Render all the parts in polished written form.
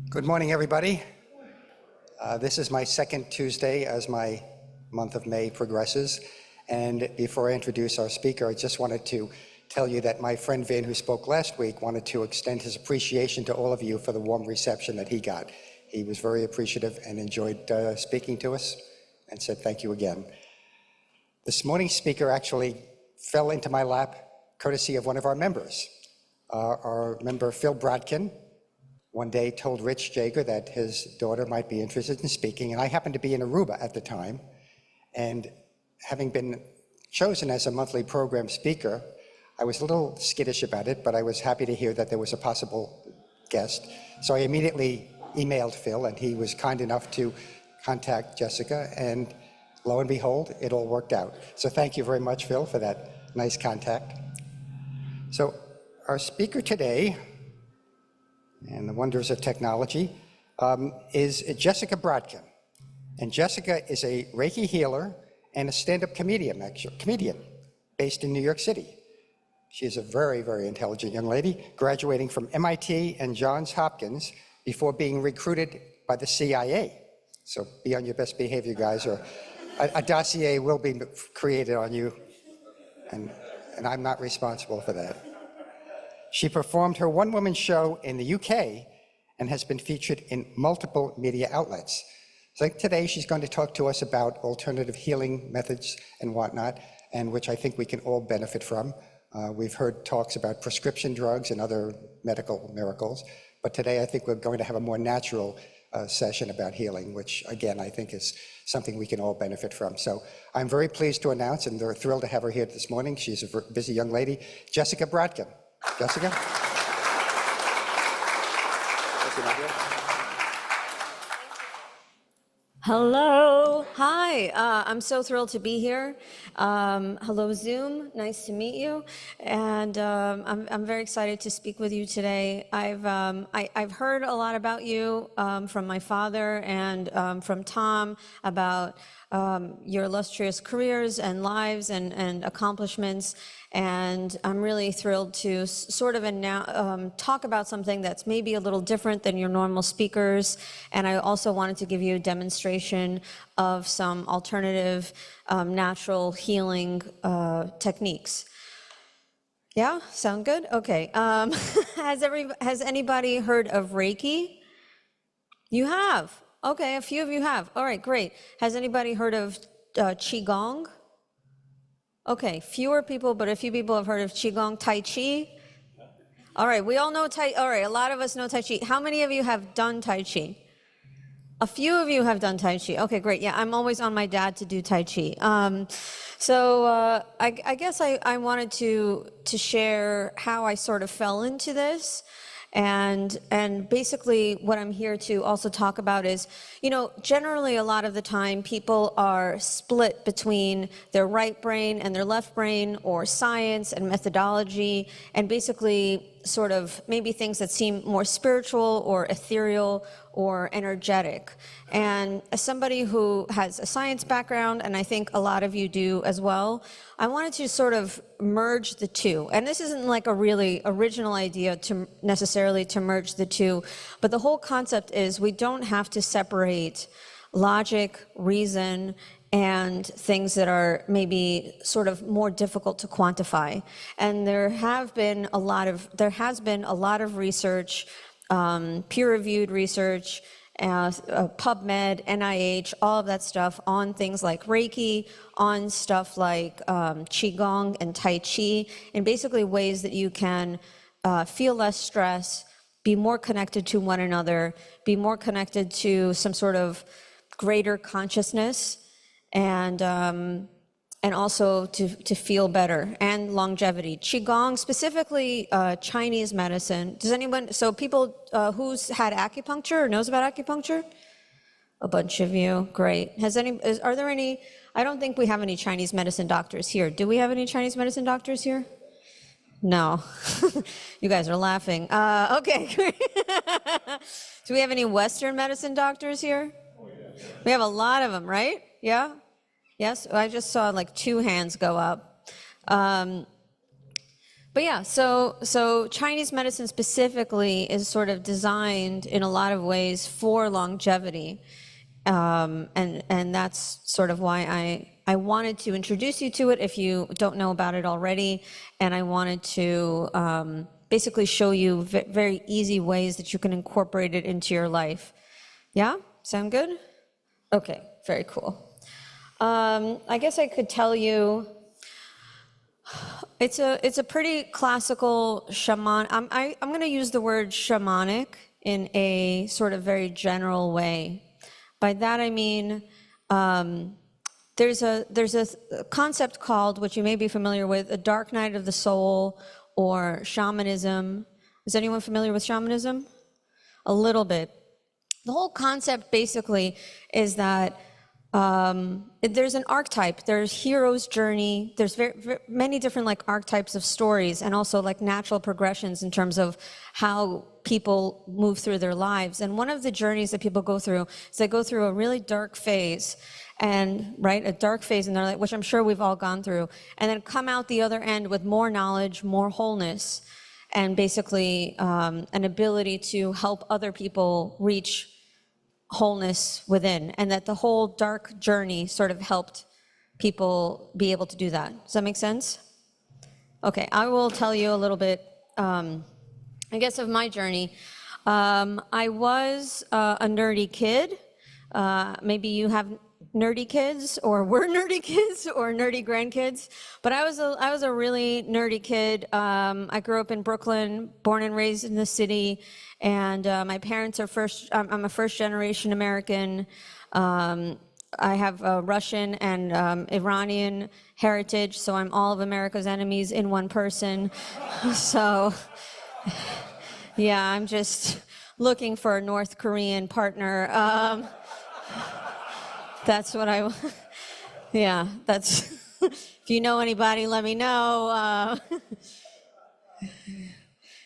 Good morning, everybody. This is my second Tuesday as my month of May progresses. And before I introduce our speaker, I just wanted to tell you that my friend Vin, who spoke last week, wanted to extend his appreciation to all of you for the warm reception that he got. He was very appreciative and enjoyed speaking to us and said thank you again. This morning's speaker actually fell into my lap courtesy of one of our members. Our member, Phil Brodkin, one day told Rich Jager that his daughter might be interested in speaking, and I happened to be in Aruba at the time, and having been chosen as a monthly program speaker, I was a little skittish about it, but I was happy to hear that there was a possible guest. So I immediately emailed Phil, and he was kind enough to contact Jessica, and lo and behold, it all worked out. So thank you very much, Phil, for that nice contact. So our speaker today, and the wonders of technology, is Jessica Brodkin. And Jessica is a Reiki healer and a stand-up comedian based in New York City. She is a very, very intelligent young lady, graduating from MIT and Johns Hopkins before being recruited by the CIA. So be on your best behavior, guys, or a dossier will be created on you, and I'm not responsible for that. She performed her one-woman show in the UK and has been featured in multiple media outlets. So today she's going to talk to us about alternative healing methods and whatnot, and which I think we can all benefit from. We've heard talks about prescription drugs and other medical miracles, but today I think we're going to have a more natural session about healing, which again, I think is something we can all benefit from. So I'm very pleased to announce, and we're thrilled to have her here this morning. She's a busy young lady, Jessica Brodkin. Jessica? Hello, hi, I'm so thrilled to be here. Hello Zoom, nice to meet you. And I'm very excited to speak with you today. I've heard a lot about you from my father and from Tom about your illustrious careers and lives and accomplishments. And I'm really thrilled to sort of talk about something that's maybe a little different than your normal speakers. And I also wanted to give you a demonstration of some alternative natural healing techniques. Yeah, sound good? Okay. Has anybody heard of Reiki? You have? Okay, a few of you have. All right, great. Has anybody heard of Qigong? Okay, fewer people, but a few people have heard of Qigong, Tai Chi. All right, we all know all right, a lot of us know Tai Chi. How many of you have done Tai Chi? A few of you have done Tai Chi. Okay, great. Yeah, I'm always on my dad to do Tai Chi. I guess I wanted to share how I sort of fell into this. And basically what I'm here to also talk about is, you know, generally a lot of the time people are split between their right brain and their left brain, or science and methodology, and basically sort of maybe things that seem more spiritual or ethereal or energetic. And as somebody who has a science background, and I think a lot of you do as well, I wanted to sort of merge the two. And this isn't like a really original idea to necessarily to merge the two, but the whole concept is we don't have to separate logic, reason, and things that are maybe sort of more difficult to quantify. And there has been a lot of research, peer-reviewed research, PubMed, NIH, all of that stuff on things like Reiki, on stuff like Qigong and Tai Chi, and basically ways that you can feel less stress, be more connected to one another, be more connected to some sort of greater consciousness, and also to feel better, and longevity. Qigong, specifically Chinese medicine. Does anyone, so people who's had acupuncture or knows about acupuncture? A bunch of you, great. Are there any, I don't think we have any Chinese medicine doctors here. Do we have any Chinese medicine doctors here? No, you guys are laughing. Okay, great. Do we have any Western medicine doctors here? We have a lot of them, right? Yeah? Yes, I just saw like 2 hands go up. But But yeah, so Chinese medicine specifically is sort of designed in a lot of ways for longevity. And that's sort of why I wanted to introduce you to it if you don't know about it already. And I wanted to basically show you very easy ways that you can incorporate it into your life. Yeah? Sound good? Okay, very cool. I guess I could tell you, it's a pretty classical shaman. I'm going to use the word shamanic in a sort of very general way. By that I mean, there's a concept called, which you may be familiar with, a dark night of the soul or shamanism. Is anyone familiar with shamanism? A little bit. The whole concept basically is that there's an archetype, there's hero's journey, there's very many different like archetypes of stories, and also like natural progressions in terms of how people move through their lives. And one of the journeys that people go through is they go through a really dark phase, and a dark phase in their life, which I'm sure we've all gone through, and then come out the other end with more knowledge, more wholeness, and basically an ability to help other people reach wholeness within, and that the whole dark journey sort of helped people be able to do that. Does that make sense? Okay, I will tell you a little bit, I guess, of my journey. I was a nerdy kid. Maybe you have nerdy kids, or were nerdy kids, or nerdy grandkids. But I was a really nerdy kid. I grew up in Brooklyn, born and raised in the city, and my parents are I'm a first generation American. I have a Russian and Iranian heritage, so I'm all of America's enemies in one person. So, yeah, I'm just looking for a North Korean partner. That's what yeah, that's, if you know anybody, let me know.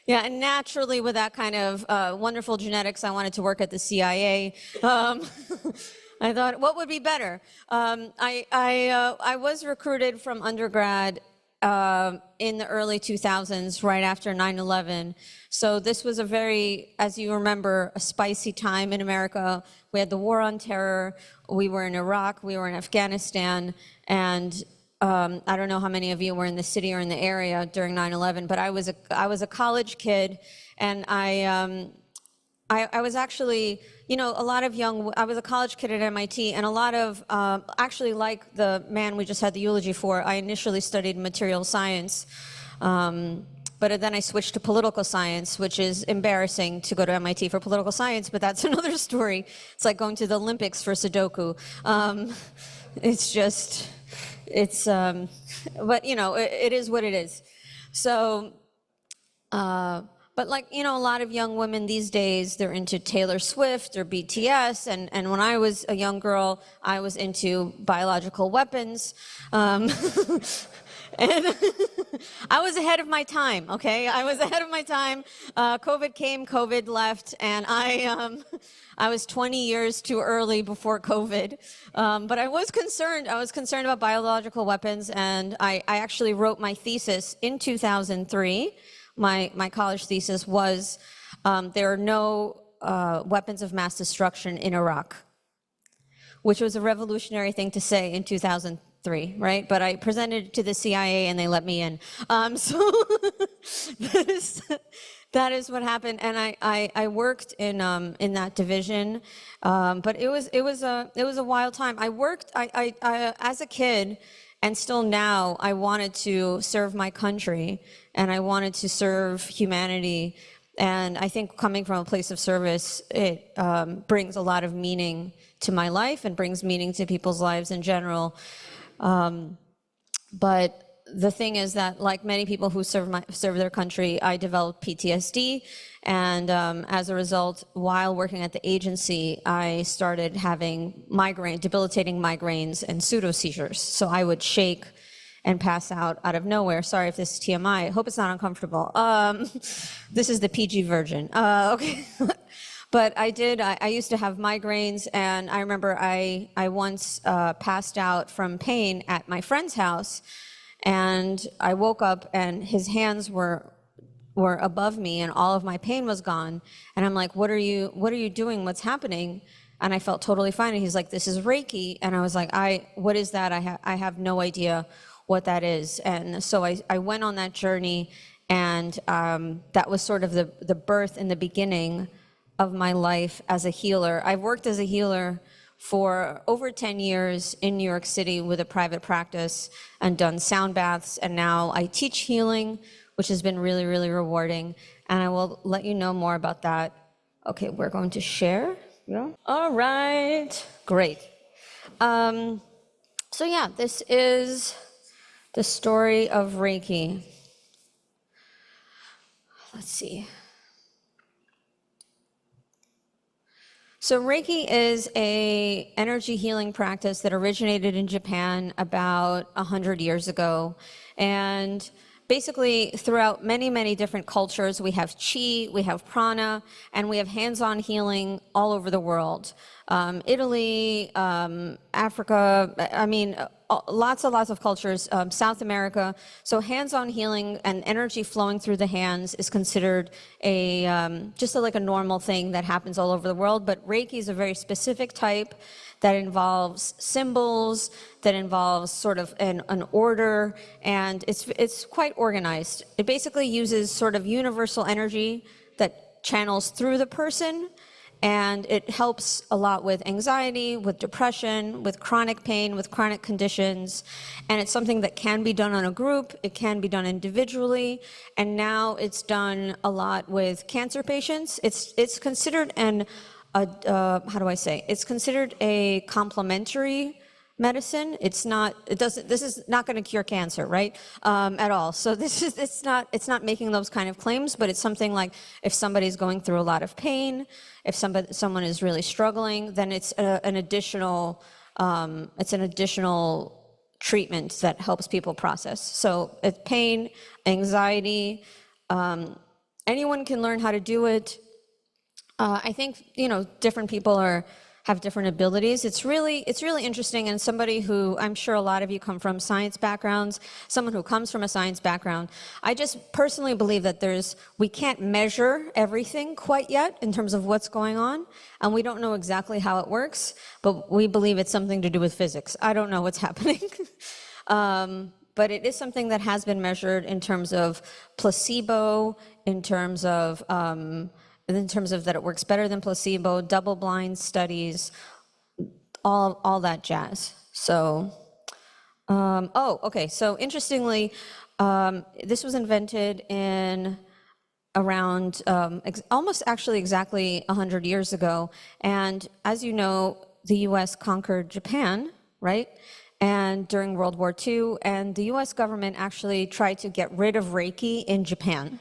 Yeah, and naturally with that kind of wonderful genetics, I wanted to work at the CIA. I thought, what would be better? I was recruited from undergrad in the early 2000s, right after 9/11. So this was a very, as you remember, a spicy time in America. We had the war on terror. We were in Iraq. We were in Afghanistan. And I don't know how many of you were in the city or in the area during 9/11, but I was a college kid, and I was actually, a lot of I was a college kid at MIT, and a lot of, actually like the man we just had the eulogy for, I initially studied material science, but then I switched to political science, which is embarrassing to go to MIT for political science, but that's another story. It's like going to the Olympics for Sudoku. It's just, but it is what it is. So, but like, a lot of young women these days, they're into Taylor Swift or BTS. And when I was a young girl, I was into biological weapons. And I was ahead of my time, okay? I was ahead of my time. COVID came, COVID left, and I was 20 years too early before COVID. But I was concerned about biological weapons, and I actually wrote my thesis in 2003. My college thesis was, there are no weapons of mass destruction in Iraq, which was a revolutionary thing to say in 2003, right? But I presented it to the CIA and they let me in. So that is what happened. And I worked in that division, but it was a wild time. I worked as a kid. And still now, I wanted to serve my country, and I wanted to serve humanity. And I think coming from a place of service, it brings a lot of meaning to my life and brings meaning to people's lives in general. But the thing is that, like many people who serve their country, I developed PTSD, and as a result, while working at the agency, I started having debilitating migraines and pseudo seizures. So I would shake and pass out of nowhere. Sorry if this is TMI. I hope it's not uncomfortable. This is the PG version. Okay. But I used to have migraines, and I remember I once passed out from pain at my friend's house. And I woke up and his hands were above me and all of my pain was gone. And I'm like, what are you doing? What's happening? And I felt totally fine. And he's like, this is Reiki. And I was like, what is that? I have no idea what that is. And so I went on that journey, and that was sort of the birth and the beginning of my life as a healer. I've worked as a healer for over 10 years in New York City with a private practice and done sound baths. And now I teach healing, which has been really, really rewarding. And I will let you know more about that. Okay, we're going to share. Yeah. All right, great. So yeah, this is the story of Reiki. Let's see. So Reiki is a energy healing practice that originated in Japan about 100 years ago. And basically throughout many, many different cultures, we have chi, we have prana, and we have hands-on healing all over the world. Italy, Africa, I mean, lots and lots of cultures, South America. So hands-on healing and energy flowing through the hands is considered like a normal thing that happens all over the world. But Reiki is a very specific type that involves symbols, that involves sort of an order, and it's quite organized. It basically uses sort of universal energy that channels through the person. And it helps a lot with anxiety, with depression, with chronic pain, with chronic conditions. And it's something that can be done on a group, it can be done individually, and now it's done a lot with cancer patients. It's considered it's considered a complementary medicine. This is not going to cure cancer, right? At all. So it's not making those kind of claims, but it's something like if somebody's going through a lot of pain, if someone is really struggling, then it's an additional treatment that helps people process. So it's pain, anxiety, anyone can learn how to do it. I think, different people have different abilities. It's really interesting, and somebody who, I'm sure a lot of you come from science backgrounds, someone who comes from a science background, I just personally believe that we can't measure everything quite yet in terms of what's going on, and we don't know exactly how it works, but we believe it's something to do with physics. I don't know what's happening. But it is something that has been measured in terms of placebo, in terms of that it works better than placebo, double-blind studies, all that jazz. So, okay. So interestingly, this was invented in around almost actually exactly 100 years ago. And as you know, the US conquered Japan, right? And during World War II, and the US government actually tried to get rid of Reiki in Japan.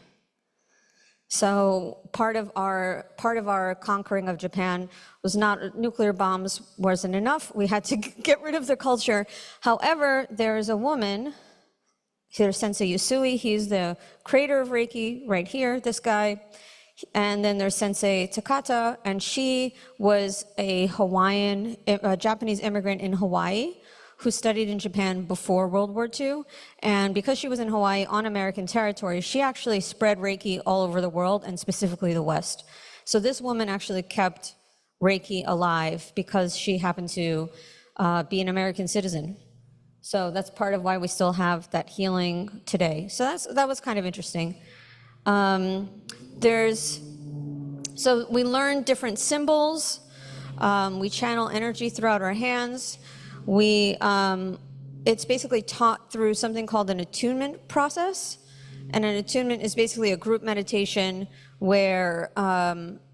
So part of our conquering of Japan was not nuclear bombs wasn't enough. We had to get rid of the culture. However, there is a woman, here's Sensei Yusui. He's the creator of Reiki right here, this guy. And then there's Sensei Takata, and she was a Japanese immigrant in Hawaii who studied in Japan before World War II. And because she was in Hawaii on American territory, she actually spread Reiki all over the world, and specifically the West. So this woman actually kept Reiki alive because she happened to be an American citizen. So that's part of why we still have that healing today. So that was kind of interesting. So we learn different symbols. We channel energy throughout our hands. It's basically taught through something called an attunement process. And an attunement is basically a group meditation where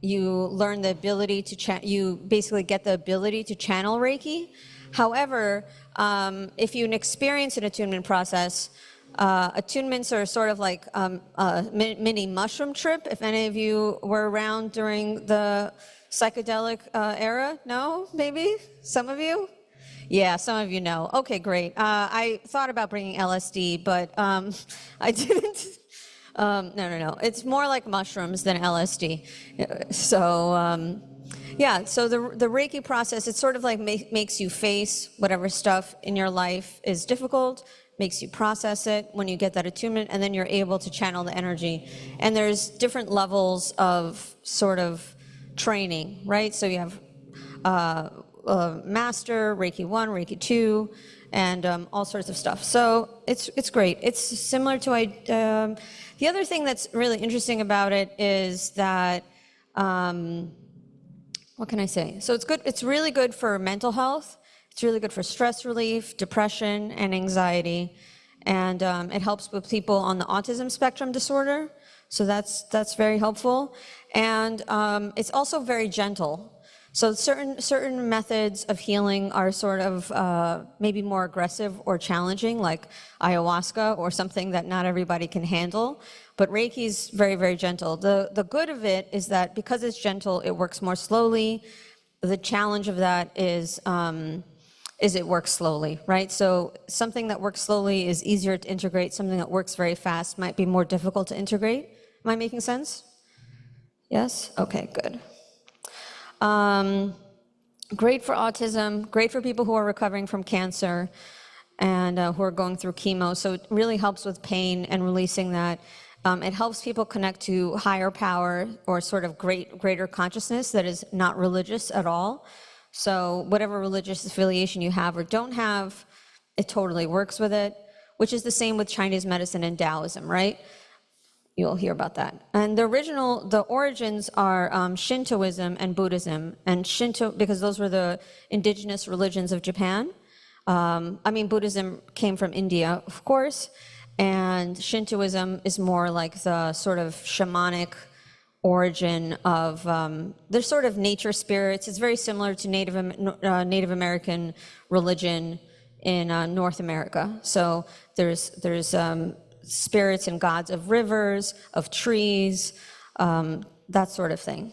you learn the ability you basically get the ability to channel Reiki. However, if you experience an attunement process, attunements are sort of like a mini mushroom trip. If any of you were around during the psychedelic era, no, maybe? Some of you? Yeah, some of you know. Okay, great. I thought about bringing LSD, but I didn't. No. It's more like mushrooms than LSD. So, so the Reiki process, it sort of like makes you face whatever stuff in your life is difficult, makes you process it when you get that attunement, and then you're able to channel the energy. And there's different levels of sort of training, right? So you have master, Reiki 1, Reiki 2, and all sorts of stuff. So it's great. It's similar to, the other thing that's really interesting about it is that, what can I say? So it's good. It's really good for mental health. It's really good for stress relief, depression, and anxiety. And it helps with people on the autism spectrum disorder. So that's very helpful. And it's also very gentle. So certain methods of healing are sort of maybe more aggressive or challenging, like ayahuasca or something that not everybody can handle. But Reiki is very, very gentle. The good of it is that because it's gentle, it works more slowly. The challenge of that is it works slowly, right? So something that works slowly is easier to integrate. Something that works very fast might be more difficult to integrate. Am I making sense? Yes? Okay, good. Great for autism, great for people who are recovering from cancer and who are going through chemo. So it really helps with pain and releasing that. It helps people connect to higher power or sort of greater consciousness that is not religious at all. So whatever religious affiliation you have or don't have, it totally works with it, which is the same with Chinese medicine and Taoism, right? You'll hear about that. And the origins are Shintoism and Buddhism. And Shinto, because those were the indigenous religions of Japan. Buddhism came from India, of course. And Shintoism is more like the sort of shamanic origin of, they're sort of nature spirits. It's very similar to Native American religion in North America. So there's spirits and gods of rivers, of trees, that sort of thing.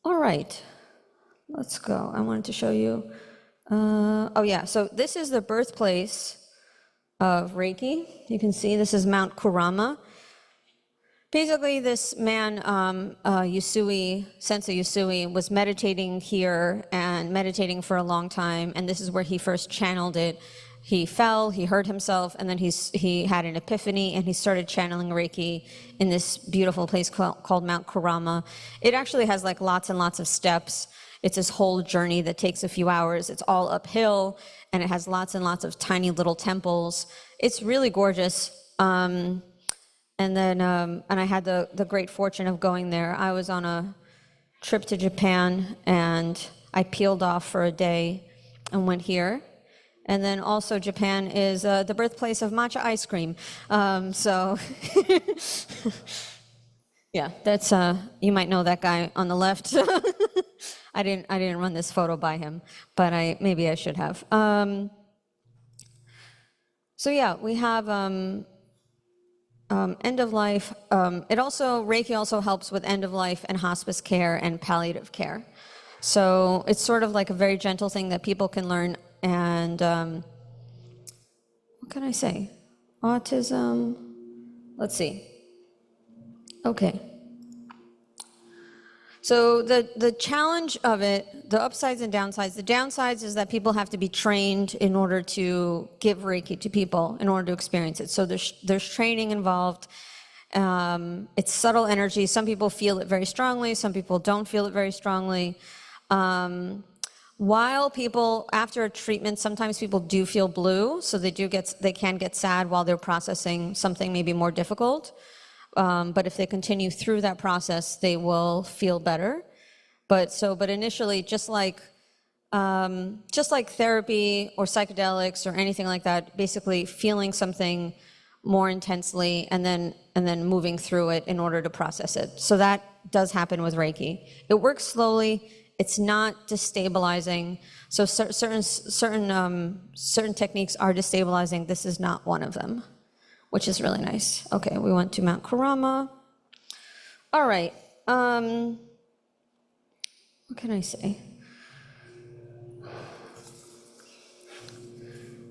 All right, let's go. I wanted to show you. So this is the birthplace of Reiki. You can see this is Mount Kurama. Basically, this man, Sensei Usui, was meditating here and meditating for a long time, and this is where he first channeled it. He fell, he hurt himself, and then he had an epiphany, and he started channeling Reiki in this beautiful place called Mount Kurama. It actually has like lots and lots of steps. It's this whole journey that takes a few hours. It's all uphill, and it has lots and lots of tiny little temples. It's really gorgeous. And I had the great fortune of going there. I was on a trip to Japan, and I peeled off for a day and went here. And then also Japan is the birthplace of matcha ice cream. Yeah, that's you might know that guy on the left. I didn't run this photo by him, but maybe I should have. We have end of life. Reiki also helps with end of life and hospice care and palliative care. So it's sort of like a very gentle thing that people can learn. And what can I say? Autism. Let's see. Okay. So the challenge of it, the upsides and downsides. The downsides is that people have to be trained in order to give Reiki to people, in order to experience it. So there's training involved. It's subtle energy. Some people feel it very strongly. Some people don't feel it very strongly. While people, after a treatment, sometimes people do feel blue, so they can get sad while they're processing something maybe more difficult. But if they continue through that process, they will feel better. But initially, just like therapy or psychedelics or anything like that, basically feeling something more intensely and then moving through it in order to process it. So that does happen with Reiki. It works slowly. It's not destabilizing. So certain techniques are destabilizing. This is not one of them, which is really nice. Okay, we went to Mount Kurama. All right. What can I say?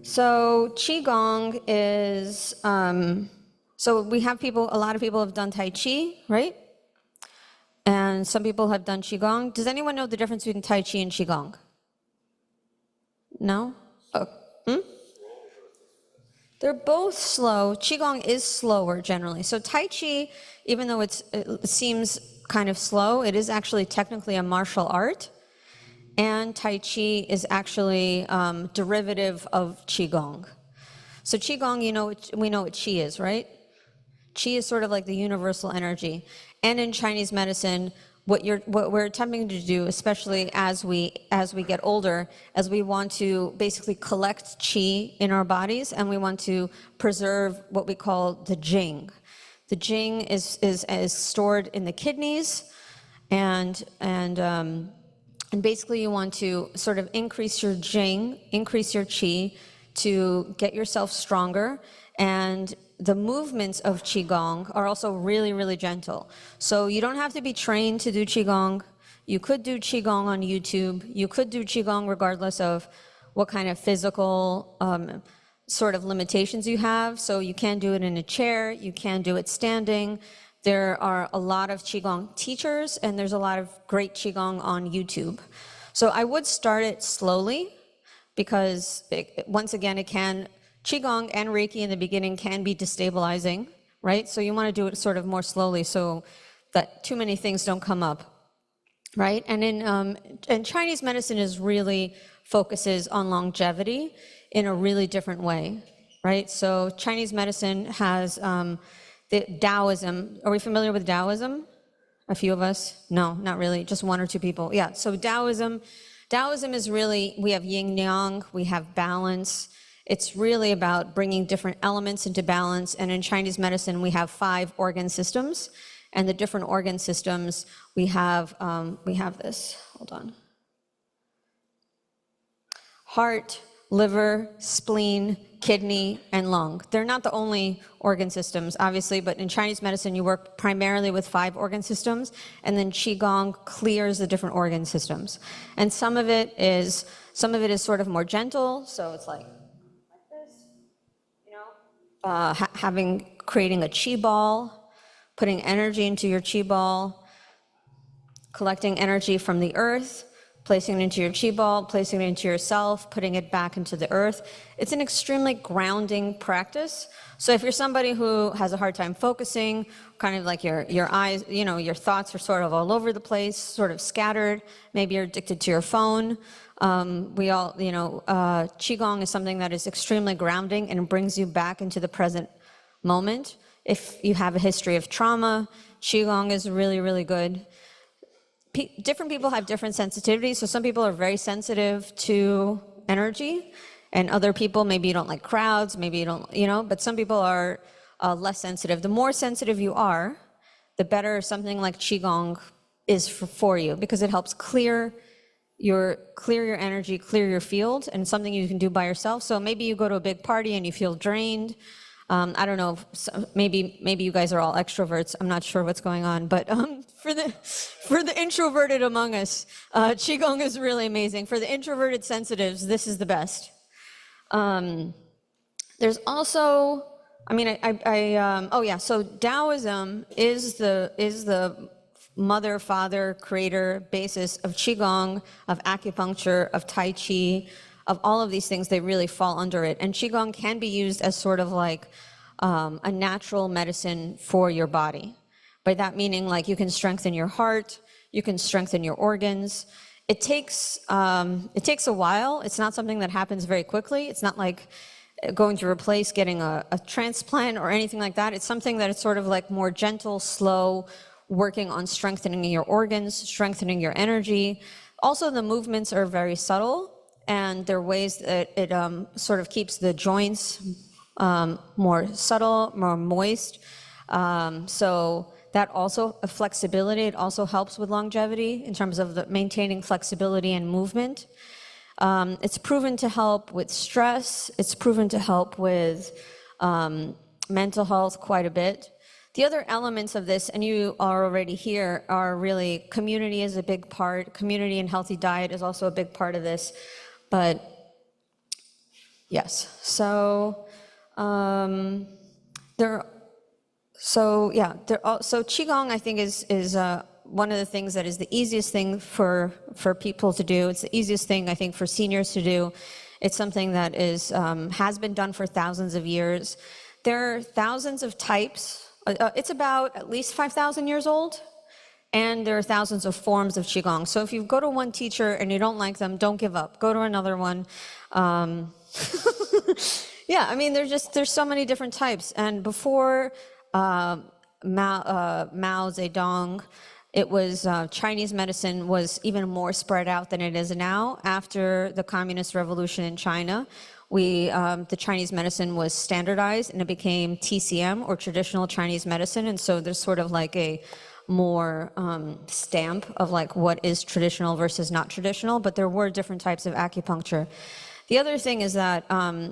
So Qigong is, so we have a lot of people have done Tai Chi, right? And some people have done Qigong. Does anyone know the difference between Tai Chi and Qigong? No? Oh. They're both slow. Qigong is slower generally. So Tai Chi, even though it seems kind of slow, it is actually technically a martial art. And Tai Chi is actually derivative of Qigong. So Qigong, we know what Qi is, right? Qi is sort of like the universal energy. And in Chinese medicine, what we're attempting to do, especially as we get older, as we want to basically collect qi in our bodies, and we want to preserve what we call the jing. The jing is stored in the kidneys, and basically you want to sort of increase your jing, increase your qi, to get yourself stronger. And the movements of Qigong are also really, really gentle. So you don't have to be trained to do Qigong. You could do Qigong on YouTube. You could do Qigong regardless of what kind of physical sort of limitations you have. So you can do it in a chair. You can do it standing. There are a lot of Qigong teachers, and there's a lot of great Qigong on YouTube. So I would start it slowly because, once again, Qigong and Reiki in the beginning can be destabilizing, right? So you want to do it sort of more slowly so that too many things don't come up, right? And Chinese medicine really focuses on longevity in a really different way, right? So Chinese medicine has the Taoism. Are we familiar with Taoism? A few of us? No, not really, just one or two people. Yeah, so Taoism is really, we have yin yang, we have balance. It's really about bringing different elements into balance. And in Chinese medicine, we have 5 organ systems. And the different organ systems, we have this, hold on. Heart, liver, spleen, kidney, and lung. They're not the only organ systems, obviously, but in Chinese medicine, you work primarily with 5 organ systems, and then Qigong clears the different organ systems. And some of it is sort of more gentle, so it's like this, creating a qi ball, putting energy into your qi ball, collecting energy from the earth, placing it into your qi ball, placing it into yourself, putting it back into the earth. It's an extremely grounding practice. So if you're somebody who has a hard time focusing, kind of like your eyes, your thoughts are sort of all over the place, sort of scattered, maybe you're addicted to your phone. Qigong is something that is extremely grounding and brings you back into the present moment. If you have a history of trauma, Qigong is really, really good. Different people have different sensitivities, so some people are very sensitive to energy, and other people, maybe you don't like crowds, maybe you don't, but some people are less sensitive. The more sensitive you are, the better something like Qigong is for you, because it helps clear your energy, clear your field, and something you can do by yourself. So maybe you go to a big party and you feel drained. I don't know, maybe you guys are all extroverts. I'm not sure what's going on, but for the introverted among us, Qigong is really amazing. For the introverted sensitives, this is the best. There's also, so Taoism is the mother, father, creator, basis of Qigong, of acupuncture, of Tai Chi, of all of these things. They really fall under it. And Qigong can be used as sort of like a natural medicine for your body. By that meaning, like, you can strengthen your heart, you can strengthen your organs. It takes a while. It's not something that happens very quickly. It's not like going to replace getting a transplant or anything like that. It's something that is sort of like more gentle, slow, working on strengthening your organs, strengthening your energy. Also, the movements are very subtle, and there are ways that it sort of keeps the joints more subtle, more moist. So that also, flexibility, it also helps with longevity in terms of maintaining flexibility and movement. It's proven to help with stress. It's proven to help with mental health quite a bit. The other elements of this, and you are already here, are really community is a big part. Community and healthy diet is also a big part of this. But yes, so Qigong, I think, is one of the things that is the easiest thing for people to do. It's the easiest thing, I think, for seniors to do. It's something that is, has been done for thousands of years. There are thousands of types. It's about at least 5,000 years old. And there are thousands of forms of Qigong. So if you go to one teacher and you don't like them, don't give up. Go to another one. Yeah, I mean, there's so many different types. And before Mao Zedong, it was Chinese medicine was even more spread out than it is now. After the Communist Revolution in China, the Chinese medicine was standardized and it became TCM, or traditional Chinese medicine. And so there's sort of like a more stamp of like what is traditional versus not traditional, but there were different types of acupuncture. The other thing is that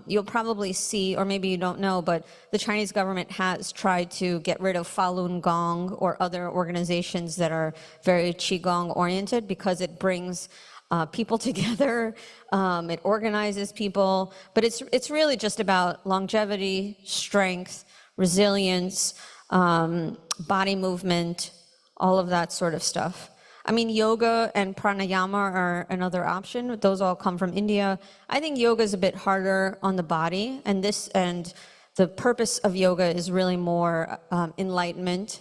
you'll probably see, or maybe you don't know, but the Chinese government has tried to get rid of Falun Gong or other organizations that are very Qigong oriented, because it brings people together, it organizes people, but it's really just about longevity, strength, resilience, body movement, all of that sort of stuff. I mean, yoga and pranayama are another option. Those all come from India. I think yoga is a bit harder on the body, and the purpose of yoga is really more enlightenment,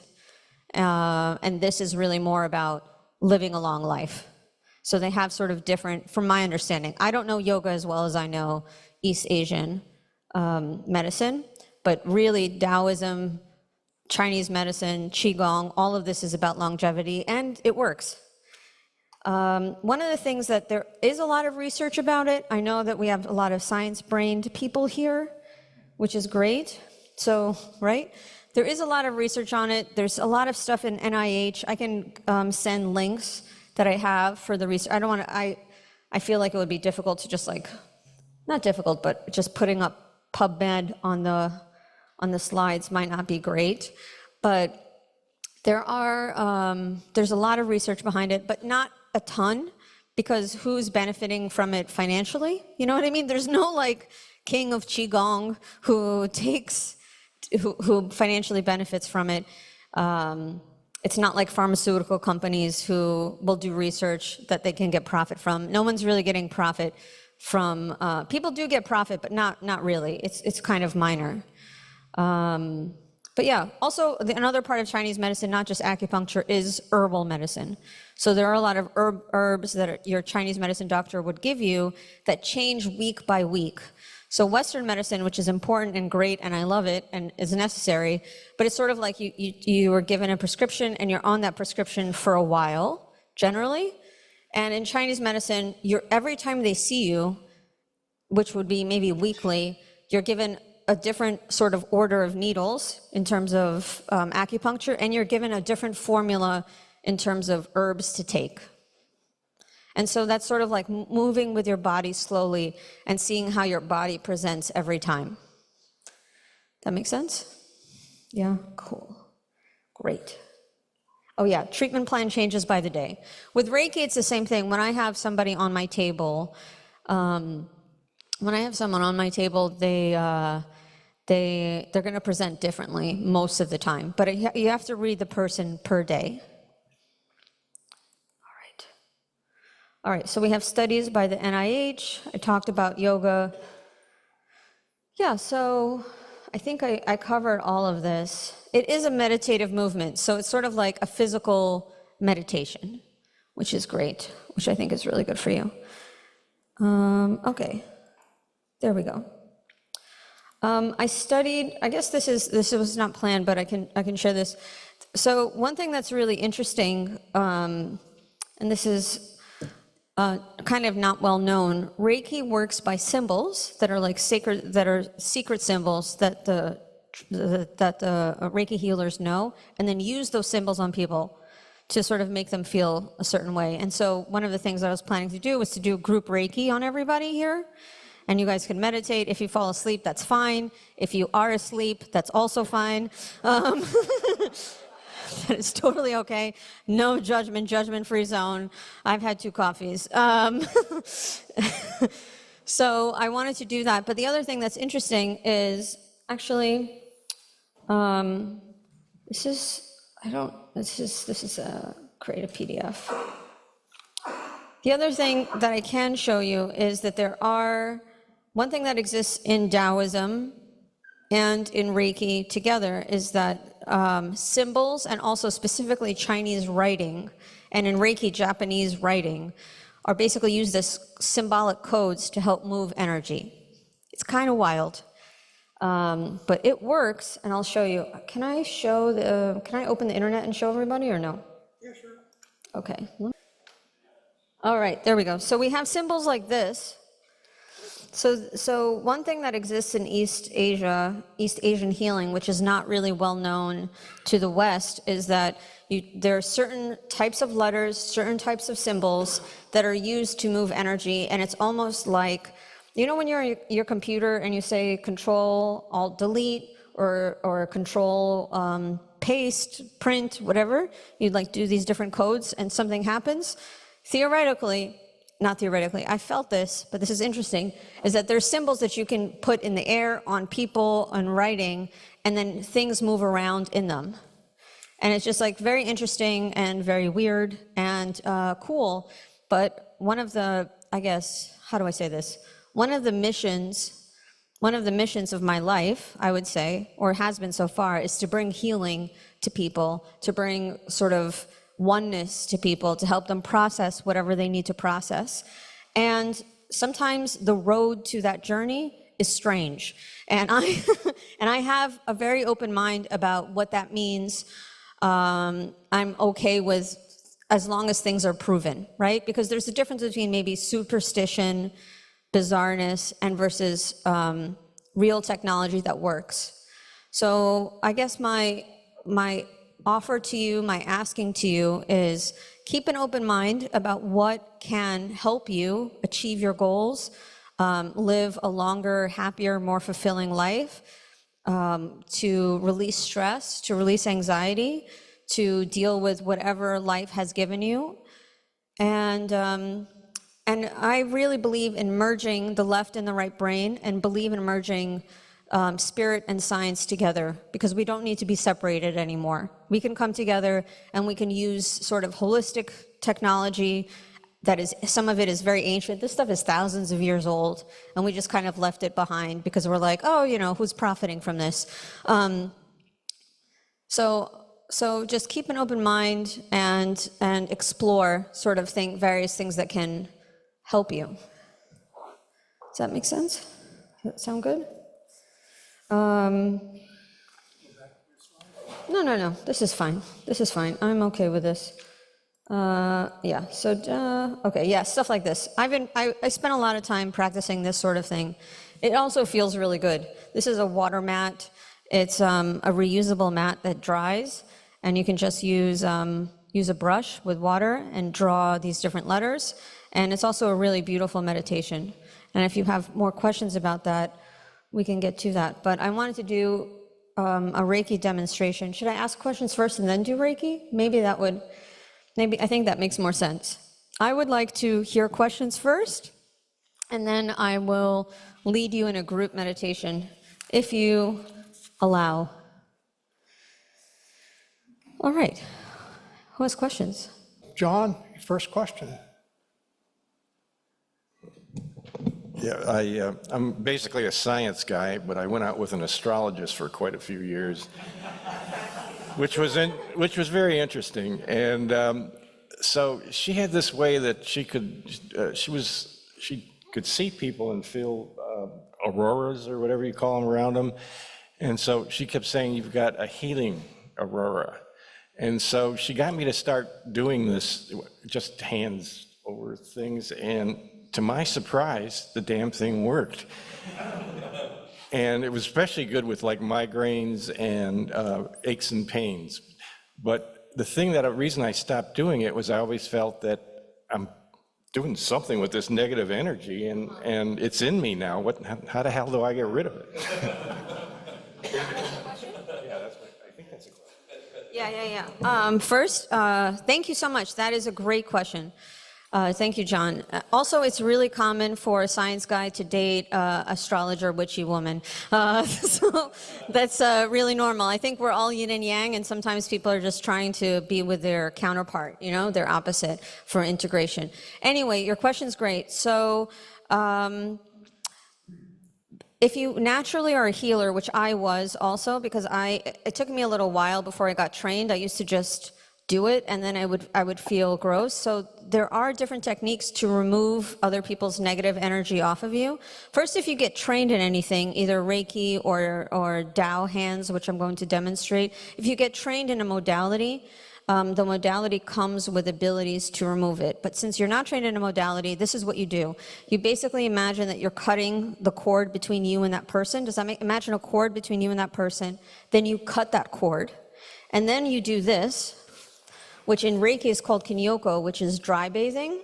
and this is really more about living a long life. So they have sort of different, from my understanding. I don't know yoga as well as I know East Asian medicine, but really Taoism, Chinese medicine, Qigong, all of this is about longevity, and it works. One of the things that there is a lot of research about it, I know that we have a lot of science-brained people here, which is great. So, right? There is a lot of research on it. There's a lot of stuff in NIH. I can send links that I have for the research. I feel like it would be difficult to just like, not difficult, but just putting up PubMed on the slides might not be great, but there's a lot of research behind it, but not a ton, because who's benefiting from it financially? You know what I mean? There's no like king of Qigong who financially benefits from it. It's not like pharmaceutical companies who will do research that they can get profit from. No one's really getting profit from, people do get profit, but not really. It's kind of minor. But yeah, also another part of Chinese medicine, not just acupuncture, is herbal medicine. So there are a lot of herbs that your Chinese medicine doctor would give you that change week by week. So Western medicine, which is important and great, and I love it and is necessary, but it's sort of like you were given a prescription and you're on that prescription for a while, generally. And in Chinese medicine, every time they see you, which would be maybe weekly, you're given a different sort of order of needles in terms of acupuncture, and you're given a different formula in terms of herbs to take. And so that's sort of like moving with your body slowly and seeing how your body presents every time. That make sense? Yeah, cool, great. Oh yeah, treatment plan changes by the day. With Reiki, it's the same thing. When I have somebody on my table, they're going to present differently most of the time, but you have to read the person per day. All right, so we have studies by the NIH. I talked about yoga. Yeah, so I think I covered all of this. It is a meditative movement, so it's sort of like a physical meditation, which is great, which I think is really good for you. Okay, there we go. I studied, I guess this was not planned, but I can share this. So one thing that's really interesting, and this is kind of not well known, Reiki works by symbols that are like sacred, that are secret symbols that the Reiki healers know, and then use those symbols on people to sort of make them feel a certain way. And so one of the things I was planning to do was to do group Reiki on everybody here. And you guys can meditate. If you fall asleep, that's fine. If you are asleep, that's also fine. It's totally okay. No judgment, judgment-free zone. I've had 2 coffees. So I wanted to do that. But the other thing that's interesting is actually, this is create a PDF. The other thing that I can show you is that there are one thing that exists in Taoism and in Reiki together is that symbols, and also specifically Chinese writing, and in Reiki, Japanese writing, are basically used as symbolic codes to help move energy. It's kind of wild, but it works, and I'll show you. Can I open the internet and show everybody, or no? Yeah, sure. Okay. All right, there we go. So we have symbols like this. So one thing that exists in East Asian healing, which is not really well known to the West, is that there are certain types of letters, certain types of symbols that are used to move energy, and it's almost like, you know, when you're on your computer and you say Control Alt Delete or Control paste, print, whatever, you'd like do these different codes and something happens. Not theoretically, I felt this, but this is interesting, is that there's symbols that you can put in the air, on people, on writing, and then things move around in them. And it's just like very interesting and very weird and cool. But one of the, I guess, how do I say this? One of the missions of my life, I would say, or has been so far, is to bring healing to people, to bring sort of oneness to people, to help them process whatever they need to process. And sometimes the road to that journey is strange. And I and I have a very open mind about what that means. I'm okay with, as long as things are proven, right? Because there's a difference between maybe superstition, bizarreness, and versus real technology that works. So I guess my offer to you, my asking to you is keep an open mind about what can help you achieve your goals, live a longer, happier, more fulfilling life, to release stress, to release anxiety, to deal with whatever life has given you. And I really believe in merging the left and the right brain, and believe in merging spirit and science together, because we don't need to be separated anymore. We can come together and we can use sort of holistic technology that is, some of it is very ancient. This stuff is thousands of years old, and we just kind of left it behind because we're like, oh, you know, who's profiting from this? So just keep an open mind and explore sort of various things that can help you. Does that make sense? Does that sound good? No, this is fine. This is fine. I'm okay with this. Yeah, so, okay, yeah, stuff like this. I spent a lot of time practicing this sort of thing. It also feels really good. This is a water mat. It's a reusable mat that dries, and you can just use a brush with water and draw these different letters. And it's also a really beautiful meditation. And if you have more questions about that, we can get to that. But I wanted to do a Reiki demonstration. Should I ask questions first and then do Reiki? Maybe I think that makes more sense. I would like to hear questions first, and then I will lead you in a group meditation, if you allow. All right. Who has questions? John, first question. Yeah, I'm basically a science guy, but I went out with an astrologist for quite a few years, which was very interesting. And so she had this way that she could see people and feel auroras or whatever you call them around them. And so she kept saying, "You've got a healing aurora." And so she got me to start doing this, just hands over things, and to my surprise, the damn thing worked. And it was especially good with like migraines and aches and pains. But the reason I stopped doing it was I always felt that I'm doing something with this negative energy, and it's in me now. How the hell do I get rid of it? I think that's a question. Yeah. First, thank you so much. That is a great question. Thank you, John. Also, it's really common for a science guy to date astrologer witchy woman. So that's really normal. I think we're all yin and yang, and sometimes people are just trying to be with their counterpart, their opposite, for integration. Anyway, your question's great. So if you naturally are a healer, which I was also, because it took me a little while before I got trained. I used to just do it, and then I would feel gross. So there are different techniques to remove other people's negative energy off of you. First, if you get trained in anything, either Reiki or Tao hands, which I'm going to demonstrate, if you get trained in a modality, the modality comes with abilities to remove it. But since you're not trained in a modality, this is what you do. You basically imagine that you're cutting the cord between you and that person. Does that imagine a cord between you and that person? Then you cut that cord. And then you do this, which in Reiki is called Kinyoko, which is dry bathing.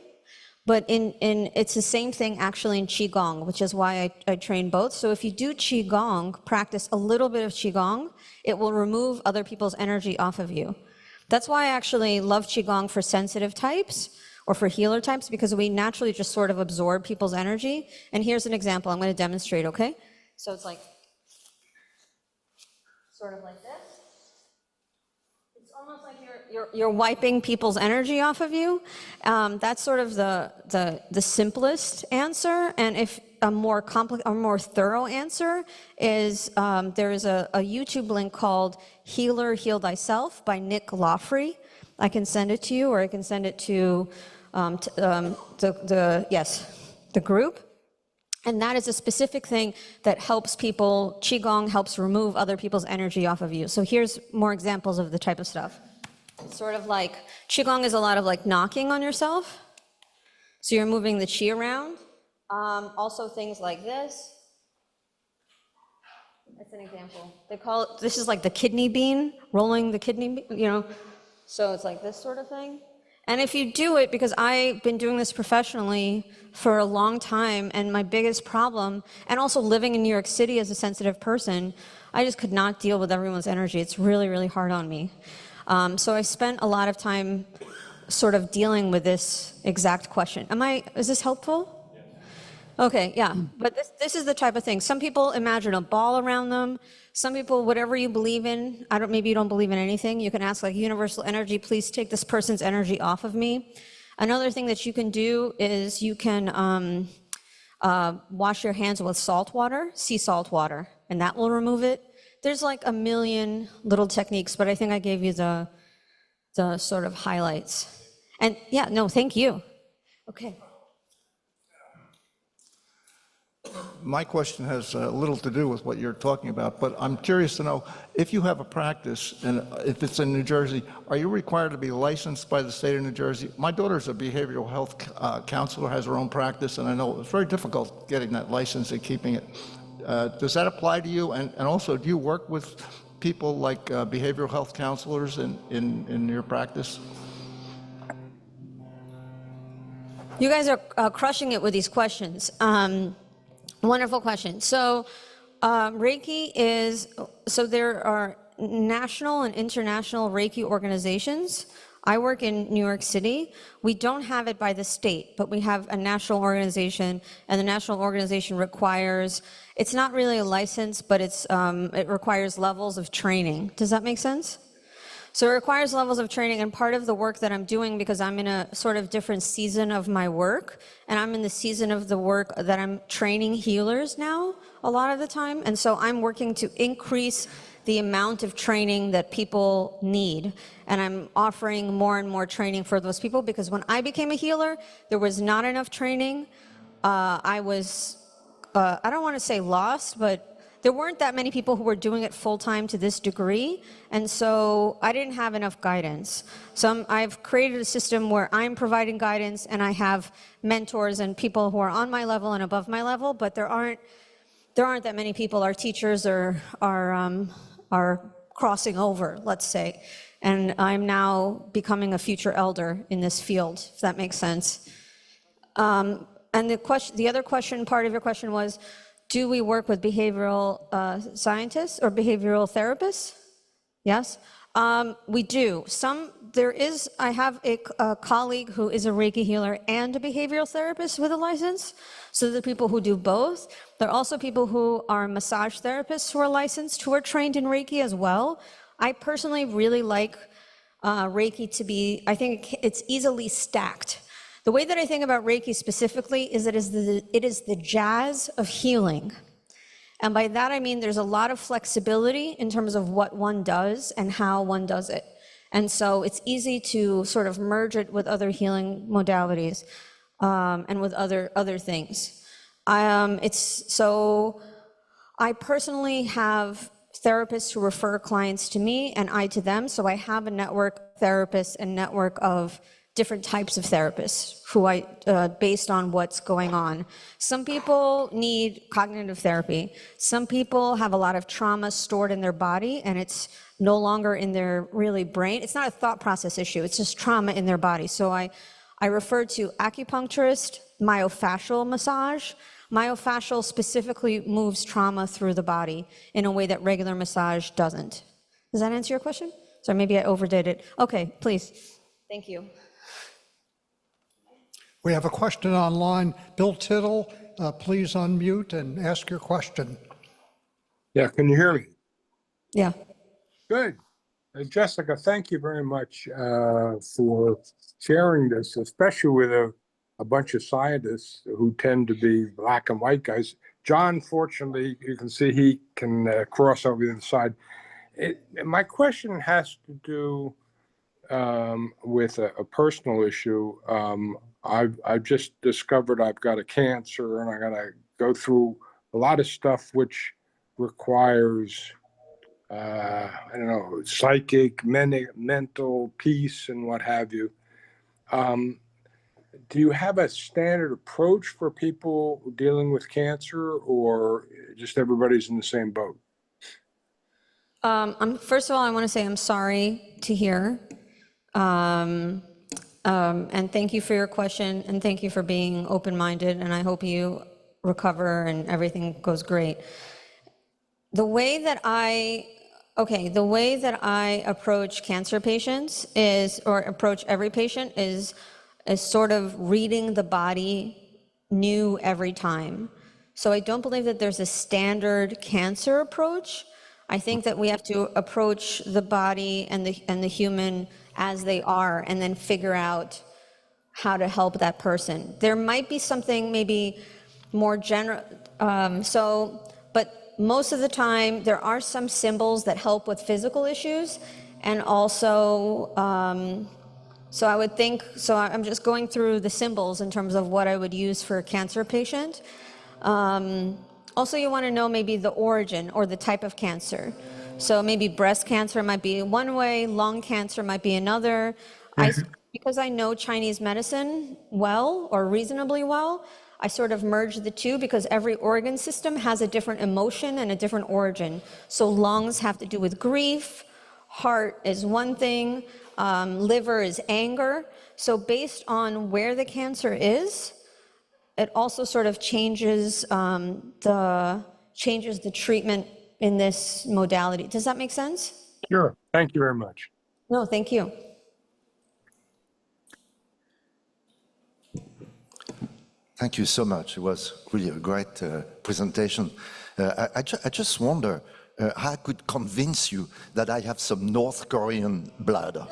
But it's the same thing actually in Qigong, which is why I train both. So if you do Qigong, practice a little bit of Qigong, it will remove other people's energy off of you. That's why I actually love Qigong for sensitive types or for healer types, because we naturally just sort of absorb people's energy. And here's an example. I'm going to demonstrate, okay? So it's like, sort of like this. It's almost like you're wiping people's energy off of you. That's sort of the simplest answer. And if a more thorough answer is, there is a YouTube link called Healer Heal Thyself by Nick Lawfrey. I can send it to you, or I can send it to the group. And that is a specific thing that helps people. Qigong helps remove other people's energy off of you. So here's more examples of the type of stuff. It's sort of like, Qigong is a lot of like knocking on yourself. So you're moving the Qi around. Also things like this. That's an example. They call it, this is like the kidney bean, rolling the kidney, so it's like this sort of thing. And if you do it, because I've been doing this professionally for a long time, and my biggest problem, and also living in New York City as a sensitive person, I just could not deal with everyone's energy. It's really, really hard on me. So I spent a lot of time sort of dealing with this exact question. Is this helpful? Okay, yeah, but this is the type of thing. Some people imagine a ball around them. Some people, whatever you believe in, maybe you don't believe in anything, you can ask like universal energy, please take this person's energy off of me. Another thing that you can do is you can wash your hands with salt water, sea salt water, and that will remove it. There's like a million little techniques, but I think I gave you the sort of highlights. And yeah, no, thank you. Okay. My question has little to do with what you're talking about, but I'm curious to know, if you have a practice, and if it's in New Jersey, are you required to be licensed by the state of New Jersey? My daughter's a behavioral health counselor, has her own practice, and I know it's very difficult getting that license and keeping it. Does that apply to you? And also, do you work with people like behavioral health counselors in your practice? You guys are crushing it with these questions. Wonderful question. So Reiki there are national and international Reiki organizations. I work in New York City. We don't have it by the state, but we have a national organization, and the national organization requires, it's not really a license, but it requires levels of training. Does that make sense? So it requires levels of training, and part of the work that I'm doing, because I'm in a sort of different season of my work, and I'm in the season of the work that I'm training healers now a lot of the time, and so I'm working to increase the amount of training that people need, and I'm offering more and more training for those people, because when I became a healer, there was not enough training. I was, I don't want to say lost, but there weren't that many people who were doing it full-time to this degree, and so I didn't have enough guidance. So I've created a system where I'm providing guidance, and I have mentors and people who are on my level and above my level, but there aren't that many people. Our teachers are crossing over, let's say, and I'm now becoming a future elder in this field, if that makes sense. And the other question, part of your question was, do we work with behavioral scientists or behavioral therapists? Yes, we do. I have a colleague who is a Reiki healer and a behavioral therapist with a license. So there are people who do both. There are also people who are massage therapists who are licensed, who are trained in Reiki as well. I personally really like Reiki to be, I think it's easily stacked. The way that I think about Reiki specifically is that it is the jazz of healing. And by that, I mean there's a lot of flexibility in terms of what one does and how one does it. And so it's easy to sort of merge it with other healing modalities and with other things. I personally have therapists who refer clients to me and I to them. So I have a network of therapists and network of different types of therapists who based on what's going on. Some people need cognitive therapy. Some people have a lot of trauma stored in their body and it's no longer in their really brain. It's not a thought process issue. It's just trauma in their body. So I refer to acupuncturist, myofascial massage. Myofascial specifically moves trauma through the body in a way that regular massage doesn't. Does that answer your question? Sorry, maybe I overdid it. Okay, please. Thank you. We have a question online. Bill Tittle, please unmute and ask your question. Yeah, can you hear me? Yeah. Good. Jessica, thank you very much for sharing this, especially with a bunch of scientists who tend to be black and white guys. John, fortunately, you can see he can cross over the other side. My question has to do with a personal issue. I've just discovered I've got a cancer and I got to go through a lot of stuff which requires, I don't know, psychic, mental peace and what have you. Do you have a standard approach for people dealing with cancer or just everybody's in the same boat? First of all, I want to say I'm sorry to hear. And thank you for your question, and thank you for being open-minded, and I hope you recover and everything goes great. The way that I approach cancer patients or approach every patient is sort of reading the body new every time. So I don't believe that there's a standard cancer approach. I think that we have to approach the body and the human as they are and then figure out how to help that person. There might be something maybe more general, but most of the time there are some symbols that help with physical issues, and also, so I would think, so I'm just going through the symbols in terms of what I would use for a cancer patient. Also, you want to know maybe the origin or the type of cancer. So maybe breast cancer might be one way, lung cancer might be another. Because I know Chinese medicine well, or reasonably well, I sort of merge the two because every organ system has a different emotion and a different origin. So lungs have to do with grief, heart is one thing, liver is anger. So based on where the cancer is, it also sort of changes the treatment in this modality. Does that make sense? Sure. Thank you very much. No, thank you. Thank you so much. It was really a great presentation. I just wonder how I could convince you that I have some North Korean blood.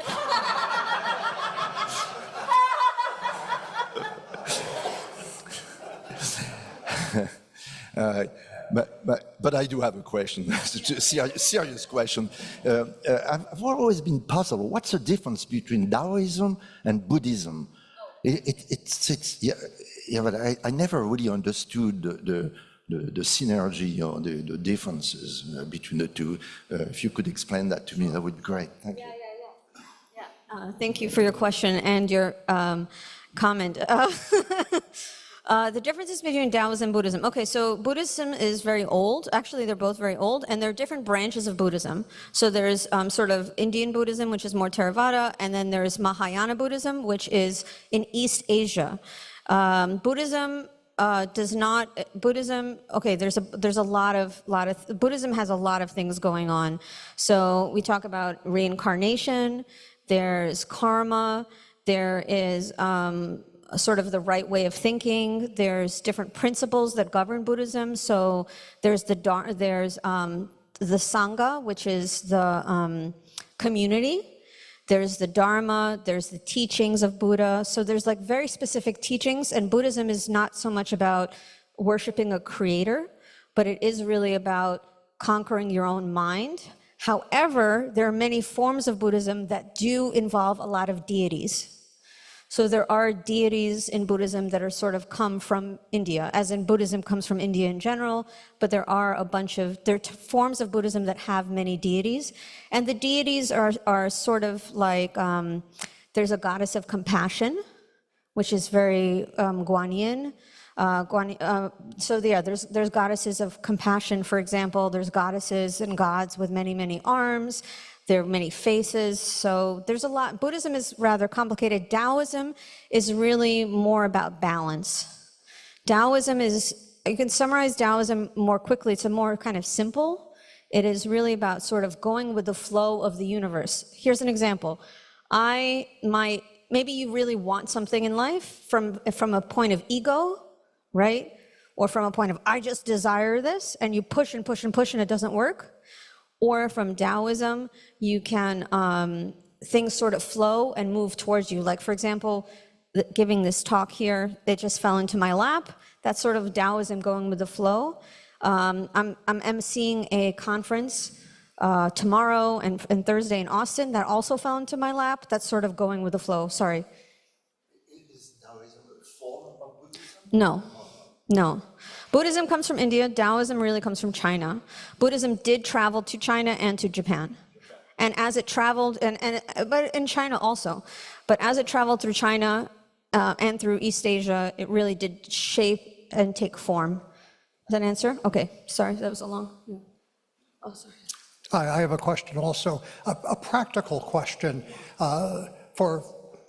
But I do have a question, serious question. I've always been puzzled. What's the difference between Taoism and Buddhism? But I never really understood the synergy or the differences between the two. If you could explain that to me, that would be great. Thank you. Thank you for your question and your comment. The differences between Taoism and Buddhism. Okay, so Buddhism is very old. Actually, they're both very old, and there are different branches of Buddhism. So there's sort of Indian Buddhism, which is more Theravada, and then there's Mahayana Buddhism, which is in East Asia. Buddhism does not. Buddhism. Okay, there's a lot of Buddhism has a lot of things going on. So we talk about reincarnation. There's karma. There is sort of the right way of thinking. There's different principles that govern Buddhism. So there's the Sangha, which is the community. There's the Dharma, there's the teachings of Buddha. So there's like very specific teachings, and Buddhism is not so much about worshiping a creator, but it is really about conquering your own mind. However, there are many forms of Buddhism that do involve a lot of deities. So there are deities in Buddhism that are sort of come from India, as in Buddhism comes from India in general, but there are a bunch of, forms of Buddhism that have many deities. And the deities are sort of like, there's a goddess of compassion, which is very Guanyin. There's goddesses of compassion, for example. There's goddesses and gods with many, many arms. There are many faces, so there's a lot. Buddhism is rather complicated. Taoism is really more about balance. Taoism is, you can summarize Taoism more quickly. It's a more kind of simple. It is really about sort of going with the flow of the universe. Here's an example. Maybe you really want something in life from a point of ego, right? Or from a point of, I just desire this, and you push and push and push and it doesn't work. Or from Taoism, you can, things sort of flow and move towards you. Like, for example, giving this talk here, it just fell into my lap. That's sort of Taoism going with the flow. I'm emceeing a conference tomorrow and Thursday in Austin that also fell into my lap. That's sort of going with the flow, sorry. Is Taoism a form of Buddhism? No, no. Buddhism comes from India, Taoism really comes from China. Buddhism did travel to China and to Japan. And as it traveled, but in China also, but as it traveled through China and through East Asia, it really did shape and take form. Does that answer? Okay, sorry, that was a long, yeah. Oh, sorry. I have a question also, a practical question for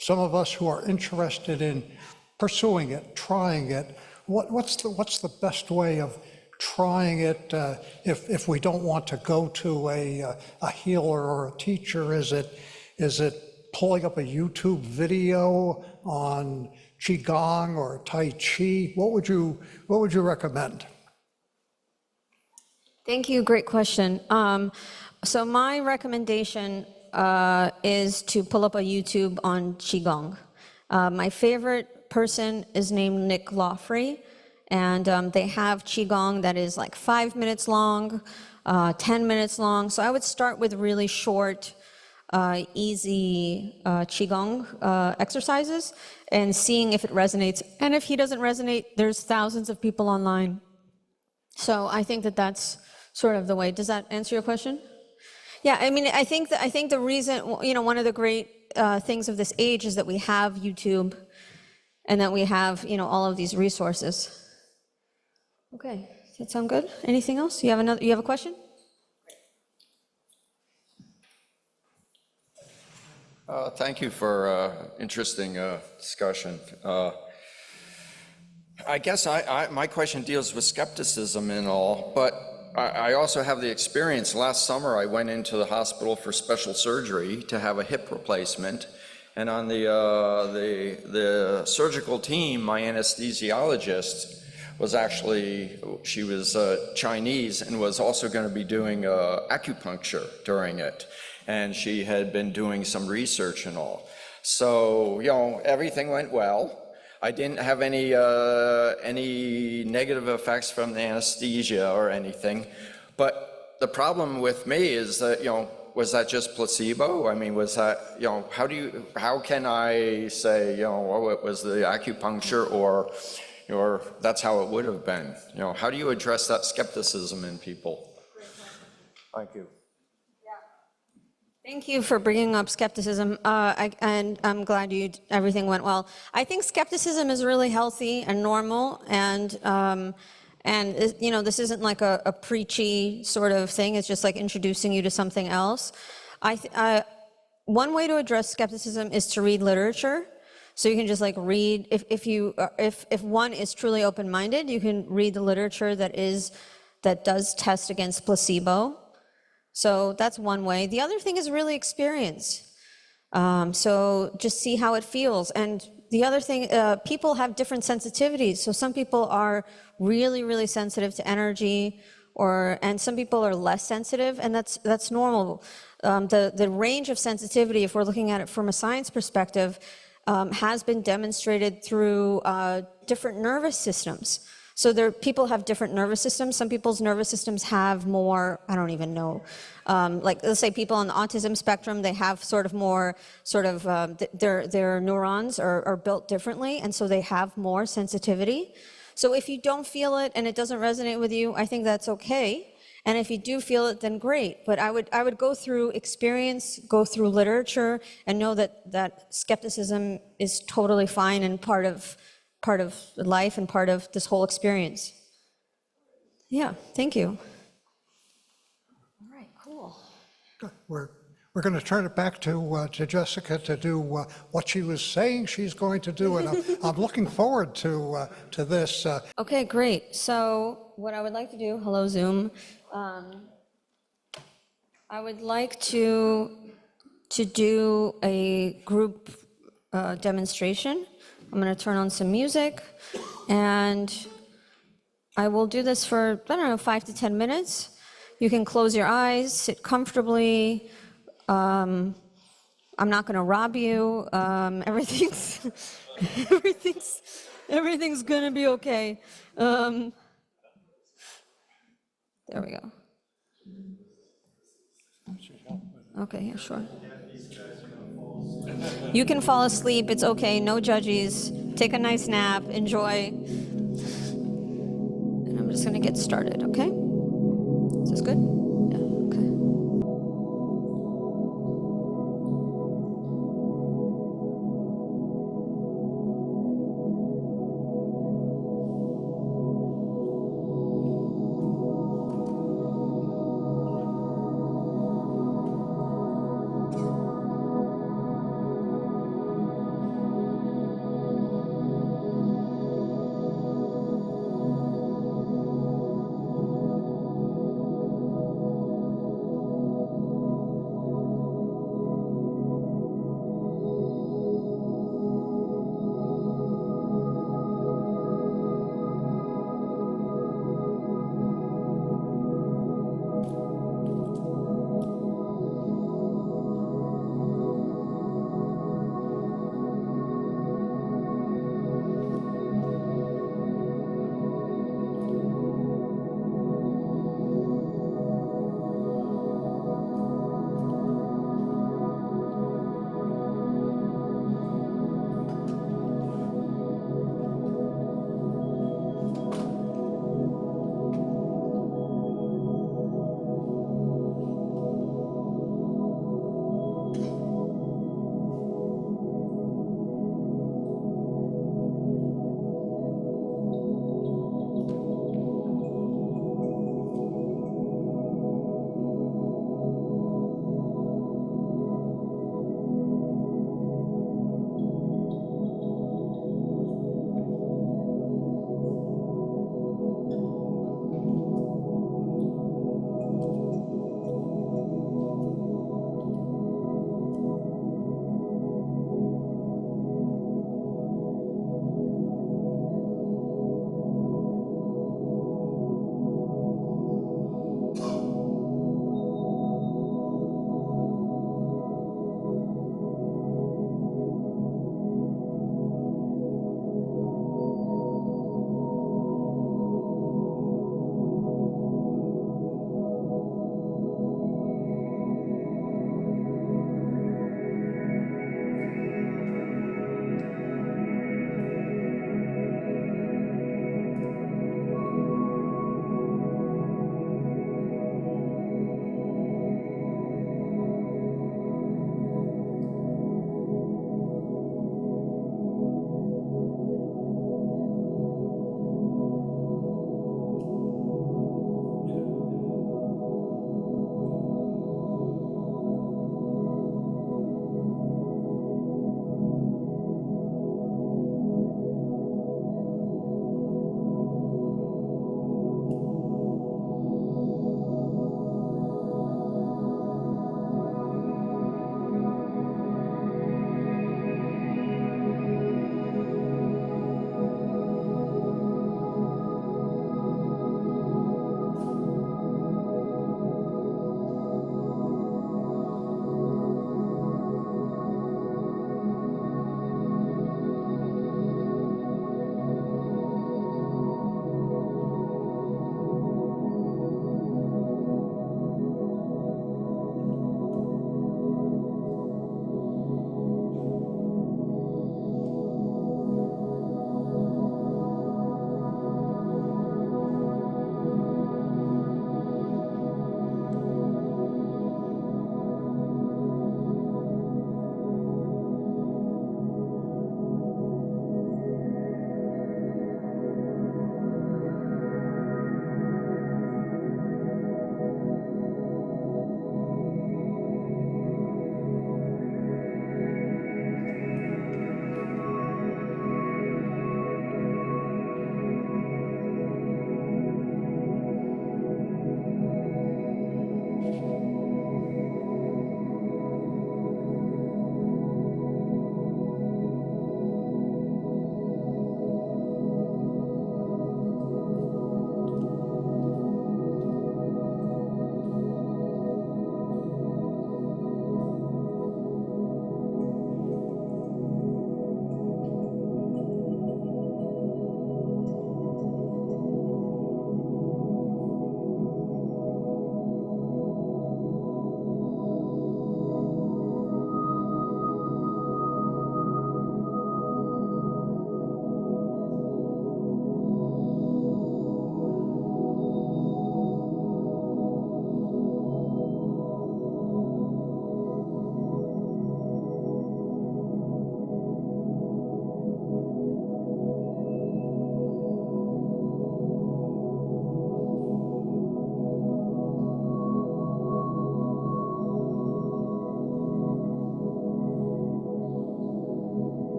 some of us who are interested in pursuing it, trying it. What's the best way of trying it if we don't want to go to a healer or a teacher? Is it pulling up a YouTube video on Qigong or Tai Chi? What would you recommend? Thank you, great question. So my recommendation is to pull up a YouTube on Qigong. My favorite person is named Nick Lawfrey, and they have Qigong that is like 5 minutes long, 10 minutes long. So I would start with really short, easy Qigong exercises and seeing if it resonates. And if he doesn't resonate, there's thousands of people online. So I think that that's sort of the way. Does that answer your question? Yeah, I mean, I think the reason, one of the great things of this age is that we have YouTube and that we have, all of these resources. Okay, does that sound good? Anything else? You have a question? Thank you for interesting discussion. I guess my question deals with skepticism and all, but I also have the experience. Last summer, I went into the hospital for special surgery to have a hip replacement. And on the surgical team, my anesthesiologist was she was Chinese and was also going to be doing acupuncture during it. And she had been doing some research and all. So, everything went well. I didn't have any negative effects from the anesthesia or anything. But the problem with me is that, was that just placebo? I mean, was that, how can I say, it was the acupuncture or that's how it would have been? How do you address that skepticism in people? Thank you. Thank you for bringing up skepticism, and I'm glad everything went well. I think skepticism is really healthy and normal, and this isn't like a preachy sort of thing. It's just like introducing you to something else. One way to address skepticism is to read literature. So you can just like read, if one is truly open-minded, you can read the literature that does test against placebo. So that's one way. The other thing is really experience. So just see how it feels. And the other thing, people have different sensitivities. So some people are really, really sensitive to energy, and some people are less sensitive, and that's normal. The range of sensitivity, if we're looking at it from a science perspective, has been demonstrated through different nervous systems. So people have different nervous systems. Some people's nervous systems have more, I don't even know, like let's say people on the autism spectrum, they have sort of more, their neurons are built differently, and so they have more sensitivity. So if you don't feel it and it doesn't resonate with you, I think that's okay. And if you do feel it, then great. But I would go through experience, go through literature, and know that skepticism is totally fine and part of life and part of this whole experience. Yeah, thank you. All right, cool. Good. We're going to turn it back to Jessica to do what she was saying she's going to do, and I'm looking forward to this. Okay, great. So what I would like to do, hello Zoom. I would like to do a group demonstration. I'm going to turn on some music, and I will do this for, I don't know, 5 to 10 minutes. You can close your eyes, sit comfortably. I'm not going to rob you. Everything's everything's going to be okay. There we go. Okay, yeah, sure. You can fall asleep, it's okay, no judges. Take a nice nap, enjoy. And I'm just gonna get started, okay? Is this good? Yeah, okay.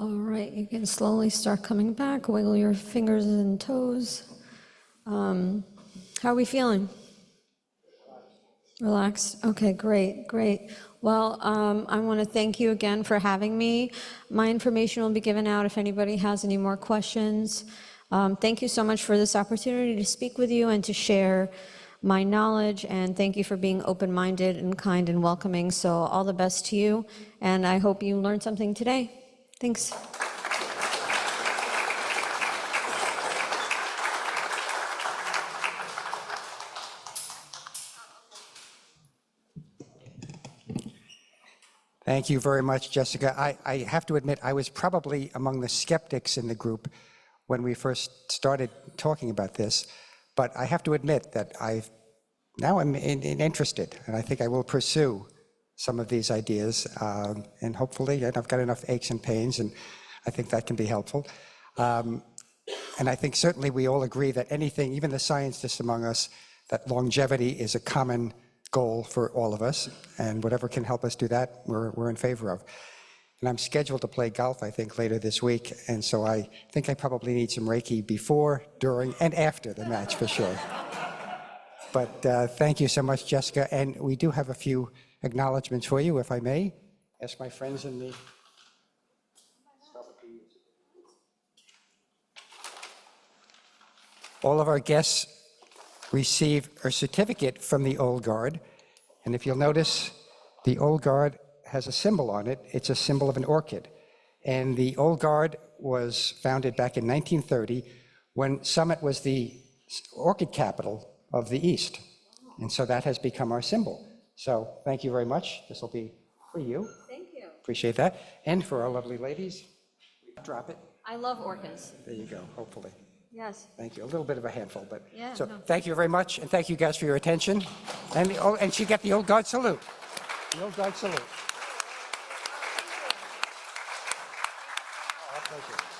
All right, you can slowly start coming back, wiggle your fingers and toes. How are we feeling? Relaxed? Okay, great, great. Well, I want to thank you again for having me. My information will be given out if anybody has any more questions. Thank you so much for this opportunity to speak with you and to share my knowledge, and thank you for being open-minded and kind and welcoming. So all the best to you, and I hope you learned something today. Thanks. Thank you very much, Jessica. I have to admit, I was probably among the skeptics in the group when we first started talking about this, but I have to admit that now I'm interested, and I think I will pursue some of these ideas, and hopefully, and I've got enough aches and pains, and I think that can be helpful. And I think certainly we all agree that anything, even the scientists among us, that longevity is a common goal for all of us, and whatever can help us do that, we're in favor of. And I'm scheduled to play golf, I think, later this week, and so I think I probably need some Reiki before, during, and after the match for sure. But thank you so much, Jessica, and we do have a few acknowledgements for you, if I may. Ask my friends in the... All of our guests receive a certificate from the Old Guard, and if you'll notice, the Old Guard has a symbol on it. It's a symbol of an orchid, and the Old Guard was founded back in 1930 when Summit was the orchid capital of the East, and so that has become our symbol. So thank you very much. This will be for you. Thank you. Appreciate that. And for our lovely ladies, drop it. I love orchids. There you go, hopefully. Yes. Thank you. A little bit of a handful, but Yeah, so no. thank you very much, and thank you guys for your attention. And she got the Old Guard salute. The Old Guard salute. Oh, our pleasure.